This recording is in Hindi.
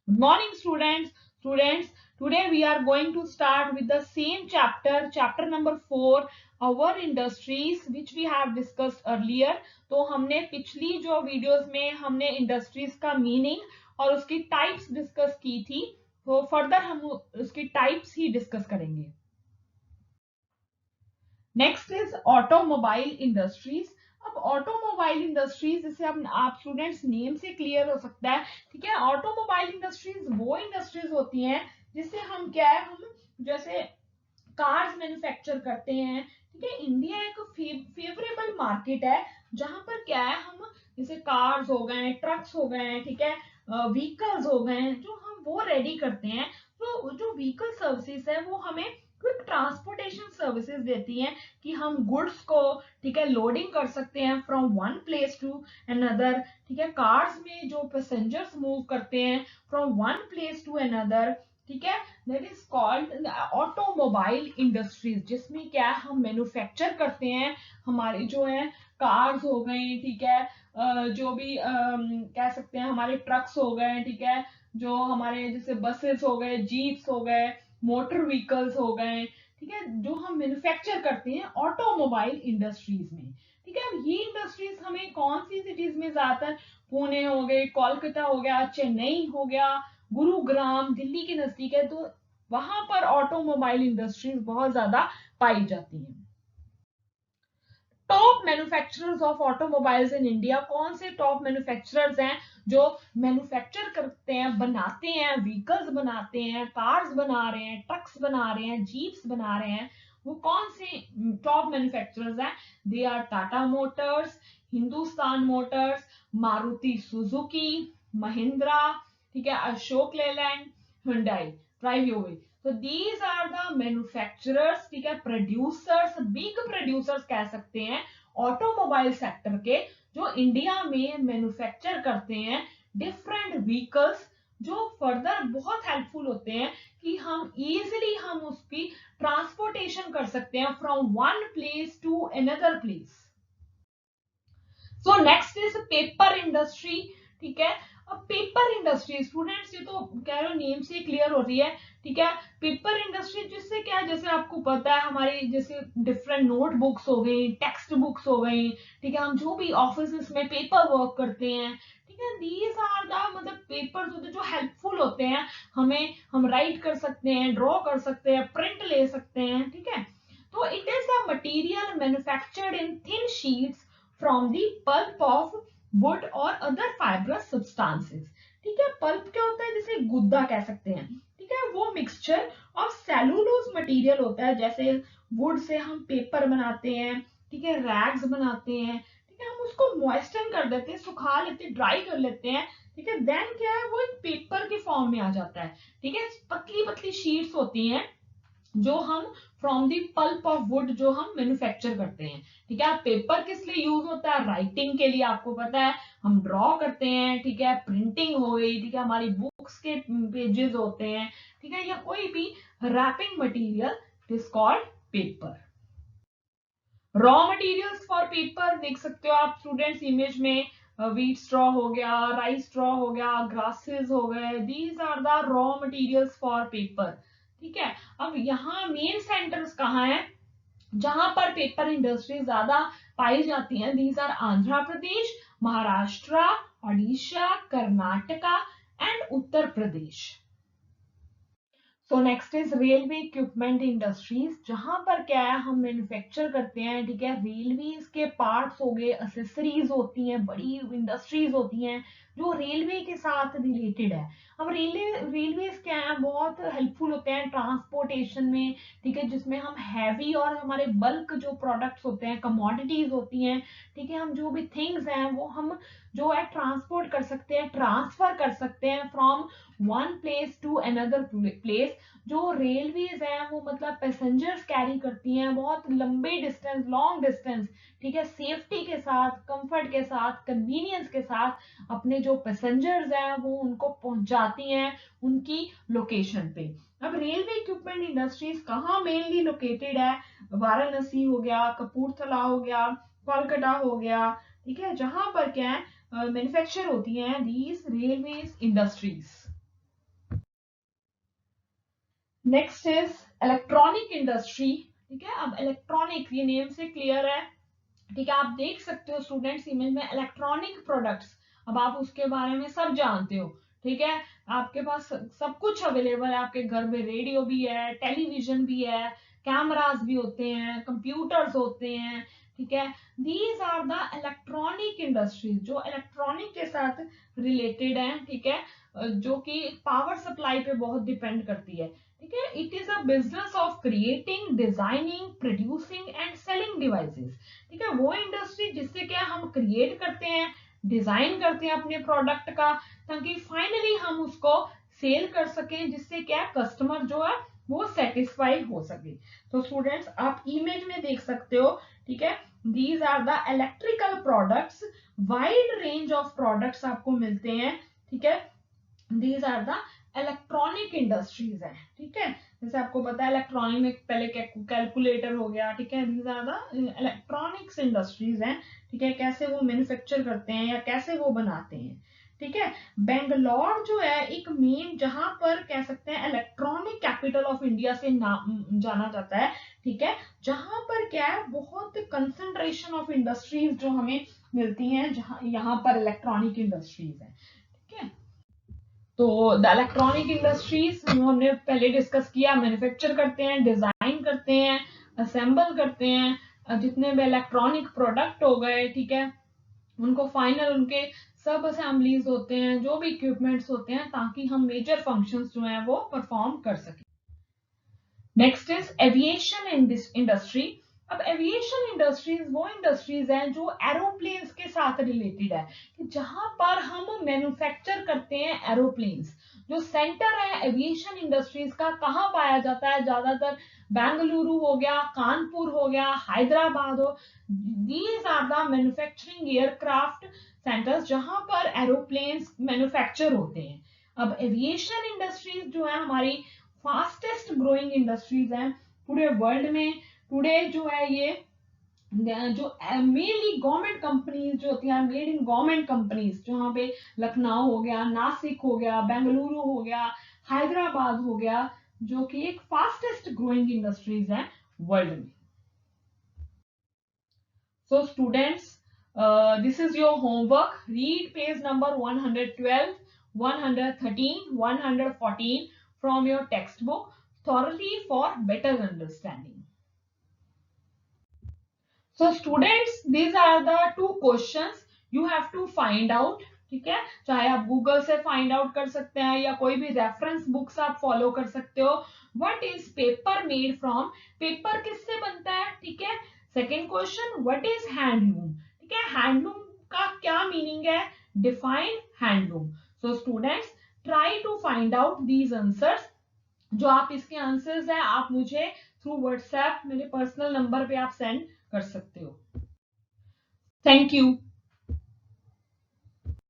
Good morning, students. Students, today we are going to start with the same chapter, chapter number 4, our industries, which we have discussed earlier. तो हमने पिछली जो वीडियोस में हमने इंडस्ट्रीज का मीनिंग और उसकी टाइप्स डिस्कस की थी, तो फर्दर हम उसकी टाइप्स ही डिस्कस करेंगे. Next is automobile industries. अब ऑटोमोबाइल इंडस्ट्रीज जैसे आप स्टूडेंट्स नेम से क्लियर हो सकता है, ठीक है. ऑटोमोबाइल इंडस्ट्रीज वो इंडस्ट्रीज होती हैं जिससे हम क्या है, हम जैसे कार्स मैन्युफैक्चर करते हैं, ठीक है. इंडिया एक फेवरेबल मार्केट है जहां पर क्या है, हम जैसे कार्स हो गए, ट्रक्स हो गए, ठीक है, व्हीकल्स हो गए, जो हम वो रेडी करते हैं. तो जो व्हीकल सर्विसेज है वो हमें क्विक ट्रांसपोर्टेशन सर्विसेज देती हैं कि हम गुड्स को, ठीक है, लोडिंग कर सकते हैं from one place to another, ठीक है. कार्स में जो पैसेंजर्स मूव करते हैं from one place to another, ठीक है, that is called automobile industries, जिसमें क्या हम मैन्युफैक्चर करते हैं हमारे जो है कार्स हो गए, ठीक है, जो भी कह सकते हैं हमारे ट्रक्स हो गए, ठीक है, जो हमारे जैसे बसेस हो गए, जीप्स हो गए, मोटर व्हीकल्स हो गए, ठीक है, जो हम मैन्युफैक्चर करते हैं ऑटोमोबाइल इंडस्ट्रीज में, ठीक है. ये इंडस्ट्रीज हमें कौन सी सिटीज में ज्यादातर, पुणे हो गए, कोलकाता हो गया, चेन्नई हो गया, गुरुग्राम दिल्ली के नजदीक है, तो वहां पर ऑटोमोबाइल इंडस्ट्रीज बहुत ज्यादा पाई जाती हैं. Top manufacturers of automobiles in India, कौन से टॉप मैन्युफैक्चरर्स हैं जो मैन्युफैक्चर करते हैं, बनाते हैं, व्हीकल्स बनाते हैं, कार्स बना रहे हैं, ट्रक्स बना रहे हैं, जीप्स बना रहे हैं, वो कौन से टॉप मैन्युफैक्चरर्स हैं? They are Tata Motors, Hindustan Motors, Maruti Suzuki, Mahindra, ठीक है, Ashok Leyland, Hyundai, drive your way. So these are the manufacturers, ठीक है, प्रोड्यूसर्स, बिग प्रोड्यूसर्स कह सकते हैं ऑटोमोबाइल सेक्टर के, जो इंडिया में मैन्युफैक्चर करते हैं डिफरेंट व्हीकल्स, जो फर्दर बहुत हेल्पफुल होते हैं कि हम इजीली हम उसकी ट्रांसपोर्टेशन कर सकते हैं from one place to another place. So next is paper industry, ठीक है. अब पेपर इंडस्ट्री स्टूडेंट्स, ये तो कह रहे हो नेम से क्लियर हो रही है, ठीक है. पेपर इंडस्ट्री जिससे क्या है, जैसे आपको पता है हमारी जैसे डिफरेंट नोटबुक्स हो गई, टेक्स्ट बुक्स हो गई, ठीक है, हम जो भी ऑफिस में पेपर वर्क करते हैं, ठीक है, दीज आर द मतलब पेपर्स होते हैं जो हेल्पफुल होते हैं हमें, हम राइट कर सकते हैं, ड्रॉ कर सकते हैं, प्रिंट ले सकते हैं, ठीक है. तो it is the material manufactured in thin sheets from the pulp of wood or other fibrous substances, ठीक है. पल्प क्या होता है, जैसे गुद्दा कह सकते हैं, ठीक है, वो मिक्सचर ऑफ सेलुलोज मटेरियल होता है. जैसे वुड से हम पेपर बनाते हैं, ठीक है, रैग्स बनाते हैं, ठीक है, हम उसको मॉइस्चर कर देते हैं, सुखा लेते हैं, ड्राई कर लेते हैं, ठीक है. देन क्या है, वो एक पेपर के फॉर्म में आ जाता है, ठीक है. पतली पतली शीट्स होती हैं जो हम from the pulp of would जो हम मैन्युफैक्चर करते हैं, ठीक है. पेपर किस लिए यूज होता है? राइटिंग के लिए, आपको पता है, हम ड्रॉ करते हैं, ठीक है, प्रिंटिंग हो गई, ठीक है, हमारी बुक्स के पेजेस होते हैं, ठीक है, या कोई भी wrapping material is called paper. Raw materials for paper देख सकते हो आप स्टूडेंट्स इमेज में, व्हीट स्ट्रॉ हो गया, राइस स्ट्रॉ हो गया, ग्रासेस हो गए, these are the raw materials for paper, ठीक है. अब यहाँ मेन सेंटर्स कहाँ है जहां पर पेपर इंडस्ट्री ज्यादा पाई जाती हैं? These are Andhra Pradesh, Maharashtra, Odisha, Karnataka and Uttar Pradesh. So next is railway equipment industries, जहां पर क्या है, हम मैन्युफैक्चर करते हैं, ठीक है, रेलवे के पार्ट्स हो गए, एसेसरीज होती हैं, बड़ी इंडस्ट्रीज होती हैं जो रेलवे के साथ रिलेटेड है. अब रेलवे क्या है, बहुत हेल्पफुल होते हैं ट्रांसपोर्टेशन में, ठीक है, जिसमें हम हैवी और हमारे बल्क जो प्रोडक्ट्स होते हैं, कमोडिटीज होती हैं, ठीक है, हम जो भी थिंग्स हैं वो हम जो है ट्रांसपोर्ट कर सकते हैं, ट्रांसफर कर सकते हैं from one place to another place. जो रेलवेज हैं वो मतलब पैसेंजर्स कैरी करती हैं बहुत लंबे डिस्टेंस, लॉन्ग डिस्टेंस, ठीक है, सेफ्टी के साथ, कंफर्ट के साथ, कन्वीनियंस के साथ अपने जो पैसेंजर्स हैं वो उनको पहुंचाती हैं उनकी लोकेशन पे. अब रेलवे इक्विपमेंट इंडस्ट्रीज कहाँ मेनली लोकेटेड है? वाराणसी हो गया, कपूरथला हो गया, कोलकाता हो गया, ठीक है, जहां पर क्या है मैन्युफैक्चर होती हैं these railway industries. Next is electronic industry. ठीक है, अब इलेक्ट्रॉनिक, ये नेम से क्लियर है। ठीक है, आप देख सकते हो स्टूडेंट्स इमेज में इलेक्ट्रॉनिक प्रोडक्ट्स, अब आप उसके बारे में सब जानते हो। ठीक है, आपके पास सब कुछ अवेलेबल है, आपके घर में रेडियो भी है, टेलीविजन भी है, कैमरास भी होते हैं, कंप्यूटर्स होते हैं। ठीक है, these are the electronic industries जो इलेक्ट्रॉनिक के साथ रिलेटेड है। ठीक है, जो कि पावर सप्लाई पे बहुत डिपेंड करती है। ठीक है, it is a business of creating, designing, producing and selling devices. ठीक है, वो इंडस्ट्री जिससे क्या हम क्रिएट करते हैं, डिजाइन करते हैं अपने प्रोडक्ट का, ताकि फाइनली हम उसको सेल कर सकें, जिससे क्या कस्टमर जो है वो सेटिस्फाई हो सके। तो स्टूडेंट्स आप इमेज में देख सकते हो। ठीक है, these are the electrical products, wide range of products आपको मिलते हैं। ठीक है, these are the electronic industries है। ठीक है, जैसे आपको पता है इलेक्ट्रॉनिक में पहले कैलकुलेटर हो गया। ठीक है, these are the electronics industries हैं। ठीक है, कैसे वो मैन्युफैक्चर करते हैं या कैसे वो बनाते हैं। ठीक है, बेंगलोर जो है एक मेन, जहां पर कह सकते हैं इलेक्ट्रॉनिक कैपिटल ऑफ इंडिया से जाना जाता है। ठीक है, जहां पर क्या है बहुत कंसंट्रेशन ऑफ इंडस्ट्रीज जो हमें मिलती हैं, जहां यहाँ पर इलेक्ट्रॉनिक इंडस्ट्रीज है। ठीक है, तो द इलेक्ट्रॉनिक इंडस्ट्रीज जो हमने पहले डिस्कस किया, मैन्युफैक्चर करते हैं, डिजाइन करते हैं, असेंबल करते हैं, जितने भी इलेक्ट्रॉनिक प्रोडक्ट हो गए। ठीक है, उनको फाइनल उनके सब असेंबलीज होते हैं, जो भी इक्विपमेंट्स होते हैं, ताकि हम मेजर फंक्शंस जो हैं वो परफॉर्म कर सकें। Next is aviation industry. अब एविएशन इंडस्ट्रीज वो इंडस्ट्रीज हैं जो एरोप्लेन्स के साथ रिलेटेड है, कि जहां पर हम मैन्युफैक्चर करते हैं एरोप्लेन्स। जो सेंटर है एविएशन इंडस्ट्रीज का कहाँ पाया जाता है, ज्यादातर बेंगलुरु हो गया, कानपुर हो गया, हैदराबाद हो। These are the manufacturing aircraft centres जहां पर एरोप्लेन्स मैन्युफैक्चर होते हैं। अब एविएशन इंडस्ट्रीज जो है हमारी फास्टेस्ट ग्रोइंग इंडस्ट्रीज हैं पूरे वर्ल्ड में। टुडे जो है ये जो मेनली गवर्नमेंट कंपनीज जो होती हैं, मेड इन गवर्नमेंट कंपनीज, जहाँ पे लखनऊ हो गया, नासिक हो गया, बेंगलुरु हो गया, हैदराबाद हो गया, जो कि एक फास्टेस्ट ग्रोइंग इंडस्ट्रीज हैं वर्ल्ड में। So students, this is your homework. Read page number 112, 113, 114 from your textbook thoroughly for better understanding. So students, these are the two questions you have to find out. ठीक है, चाहे आप गूगल से फाइंड आउट कर सकते हैं या कोई भी रेफरेंस बुक्स आप फॉलो कर सकते हो। What is paper made from, paper किससे बनता है। ठीक है, second question, what is handloom. ठीक है, हैंडलूम का क्या मीनिंग है, define handloom. So students try to find out these answers. जो आप इसके आंसर्स है आप मुझे थ्रू व्हाट्सएप मेरे पर्सनल नंबर पे आप सेंड कर सकते हो। Thank you.